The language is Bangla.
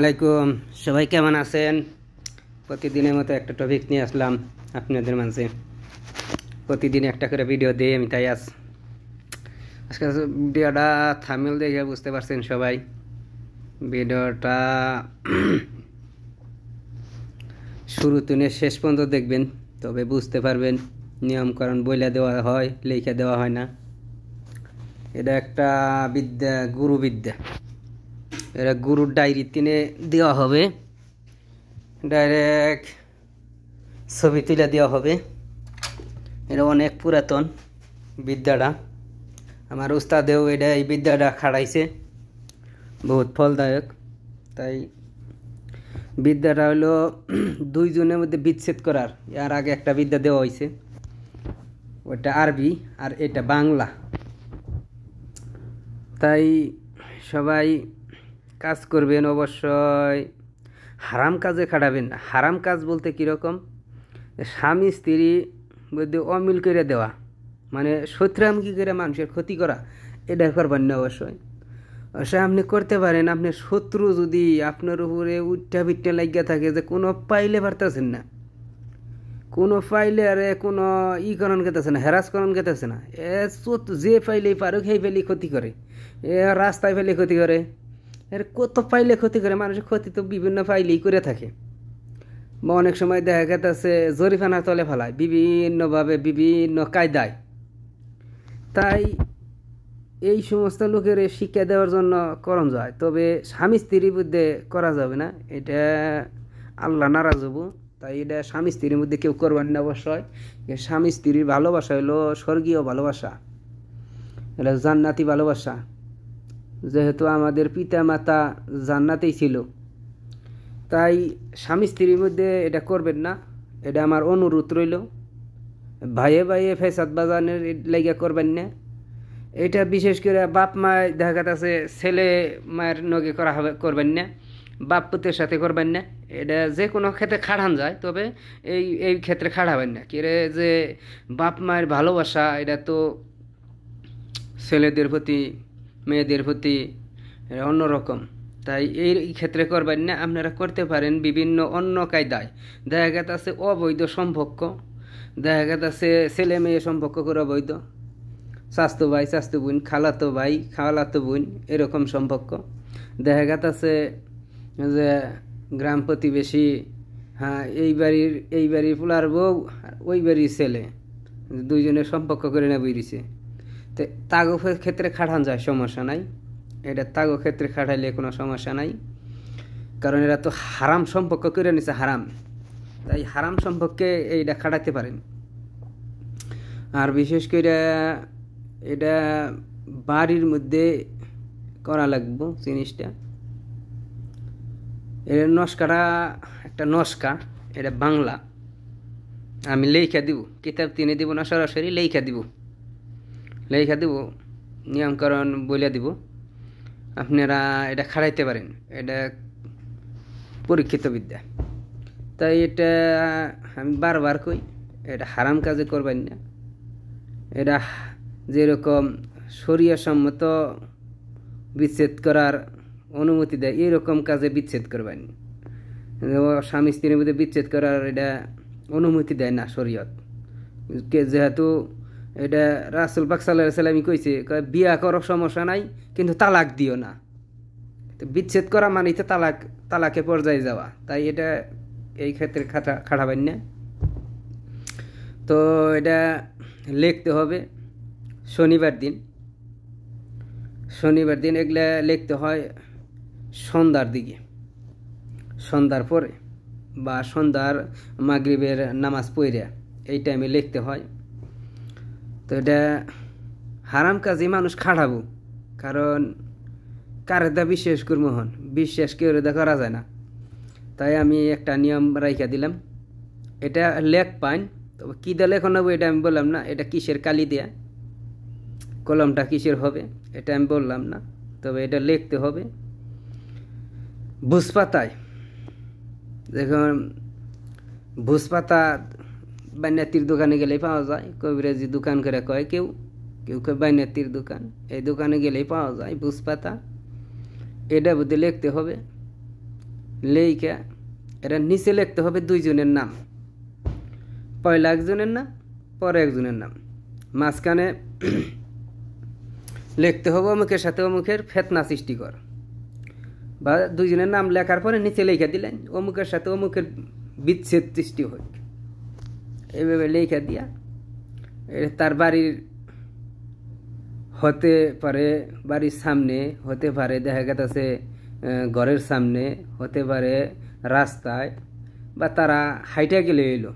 আলাইকুম সবাই কেমন আছেন? প্রতিদিনের মতো একটা টপিক নিয়ে আসলাম আপনাদের মাঝে। প্রতিদিন একটা করে ভিডিও দিই আমি, তাই আজকে ভিডিওটা থাম্বনেল দেখে বুঝতে পারছেন সবাই। ভিডিওটা শুরু থেকে শেষ পর্যন্ত দেখবেন, তবে বুঝতে পারবেন। নিয়মকরণ বইলা দেওয়া হয়, লেখা দেওয়া হয় না। এটা একটা বিদ্যা, গুরুবিদ্যা। এটা গুরুর ডায়েরি তিনে দেওয়া হবে, ডাইরেক্ট ছবি তুলে দেওয়া হবে। এটা অনেক পুরাতন বিদ্যাটা। আমার উস্তাদেও এই বিদ্যাটা খাড়াইছে, বহুত ফলদায়ক। তাই বিদ্যাটা হলো দুইজনের মধ্যে বিচ্ছেদ করার। এর আগে একটা বিদ্যা দেওয়া হয়েছে, ওটা আরবি আর এটা বাংলা। তাই সবাই কাজ করবেন, অবশ্যই হারাম কাজে খাটাবেন না। হারাম কাজ বলতে কীরকম, স্বামী স্ত্রী মধ্যে অমিল করে দেওয়া, মানে শত্রুমুখী করে মানুষের ক্ষতি করা, এটা করবেন না। অবশ্যই আপনি করতে পারেন। আপনার শত্রু যদি আপনার উপরে উঠা পিঠা লাগিয়া থাকে, যে কোনো পাইলে পারতেছেন না, কোনো পাইলে আরে কোনো করণ গেতেছে না, হেরাসকরণ গেতেছে না। যে পাইলেই পারুক সেই ফেলেই ক্ষতি করে, রাস্তায় ফেলে ক্ষতি করে, এর কত পাইলে ক্ষতি করে। মানুষের ক্ষতি তো বিভিন্ন পাইলেই করে থাকে। বা অনেক সময় দেখা গেছে জরিফানার তলে ফেলায়, বিভিন্নভাবে বিভিন্ন কায়দায়। তাই এই সমস্ত লোকের শিক্ষা দেওয়ার জন্য করণ যায়, তবে স্বামী স্ত্রীর মধ্যে করা যাবে না। এটা আল্লাহ নারাজ হবো। তাই এটা স্বামী স্ত্রীর মধ্যে কেউ করবেন না। অবশ্যই স্বামী স্ত্রীর ভালোবাসা হলো স্বর্গীয় ভালোবাসা, এটা জান্নাতি ভালোবাসা। যেহেতু আমাদের পিতা মাতা জান্নাতেই ছিল, তাই স্বামী স্ত্রীর মধ্যে এটা করবেন না। এটা আমার অনুরোধ রইল। ভাইয়ে ভাইয়ে ফেসাদ বাজানের লেগে করবেন না। এটা বিশেষ করে বাপ মায় দেখা যাচ্ছে ছেলে মায়ের নগে করা হবে, করবেন না। বাপ পুতের সাথে করবেন না। এটা যে কোনো ক্ষেত্রে খাড়ান যায়, তবে এই ক্ষেত্রে খাড়াবেন না। কিরে যে বাপ মায়ের ভালোবাসা, এটা তো ছেলেদের প্রতি মেয়েদের প্রতি অন্যরকম। তাই এই ক্ষেত্রে করবেন না। আপনারা করতে পারেন বিভিন্ন অন্য কায়দায়। দেখা গেছে অবৈধ সম্পর্ক, দেখা গেছে ছেলে মেয়ে সম্পর্ক করে অবৈধ, স্বাস্থ্য ভাই স্বাস্থ্য বোন, খালাতো ভাই খালাতো বোন, এরকম সম্পর্ক। দেখা গেছে যে গ্রাম প্রতিবেশী, হ্যাঁ এই বাড়ির পোলার বউ আর ওই বাড়ির ছেলে, দুইজনের সম্পর্ক করে না বেরিয়েছে। তো তাগো ক্ষেত্রে খাটান যায়, সমস্যা নাই। এটা তাগো ক্ষেত্রে খাটাইলে কোনো সমস্যা নাই, কারণ এরা তো হারাম সম্পর্ক করে নিছে, হারাম। তাই হারাম সম্পর্কে এইটা খাটাইতে পারেন। আর বিশেষ করে এটা বাড়ির মধ্যে করা লাগবো জিনিসটা। এর নস্কাটা একটা নস্কা, এটা বাংলা। আমি লেখা দিব, কিতাব তিনে দিব না, সরাসরি লেখা দিব। নিয়মকরণ বলে দিব। আপনারা এটা খাড়াইতে পারেন। এটা পরীক্ষিত বিদ্যা। তাই এটা আমি বারবার কই, এটা হারাম কাজে করবেন না। এটা যেরকম শরীয়সম্মত বিচ্ছেদ করার অনুমতি দেয়, এরকম কাজে বিচ্ছেদ করবেন। স্বামী স্ত্রীর মধ্যে বিচ্ছেদ করার এটা অনুমতি দেয় না শরীয়ত। যেহেতু এটা রাসূল পাক সাল্লাল্লাহু আলাইহি ওয়াসাল্লাম কইছে, বিয়া করার সমস্যা নাই, কিন্তু তালাক দিও না। বিচ্ছেদ করা মানে তো তালাকে পর্যায়ে যাওয়া। তাই এটা এই ক্ষেত্রে খাটাবেন না। তো এটা লিখতে হবে শনিবার দিন। এগুলা লিখতে হয় সন্ধ্যার দিকে, সন্ধ্যার পরে বা সন্ধ্যার মাগরিবের নামাজ পড়ে এই টাইমে লিখতে হয়। তো এটা হারাম কাজে মানুষ খাটাবো, কারণ কারেদা বিশ্বাস করবো হন, বিশ্বাস কেউ করা যায় না। তাই আমি একটা নিয়ম রাইখা দিলাম। এটা লেখ পাইন, তবে কী দিয়ে লেখন হবে এটা আমি বললাম না। এটা কিসের কালি দেয়া, কলমটা কিসের হবে এটা আমি বললাম না। তবে এটা লিখতে হবে ভুজপাতায়। দেখুন, ভুজপাতা বাইনাতির দোকানে গেলেই পাওয়া যায়। কবিরাজি দোকান করে কয় কেউ বাইনাতির দোকান, এই দোকানে গেলেই পাওয়া যায় ভুজপাতা। এটা বুদ্ধি লিখতে হবে। লেইকা এটা নিচে লিখতে হবে দুইজনের নাম, পয়লা একজনের নাম, পরে একজনের নাম, মাঝখানে লিখতে হবে অমুকের সাথে অমুকের ফেতনা সৃষ্টিকর, বা দুইজনের নাম লেখার পরে নিচে লেখা দিলেন অমুকের সাথে অমুকের বিচ্ছেদ সৃষ্টি হোক, এইভাবে লেখা দিয়া তার বাড়ির হতে পারে, বাড়ির সামনে হতে পারে, দেখা গেছে ঘরের সামনে হতে পারে, রাস্তায়, বা তারা হাইটা গেলে এলো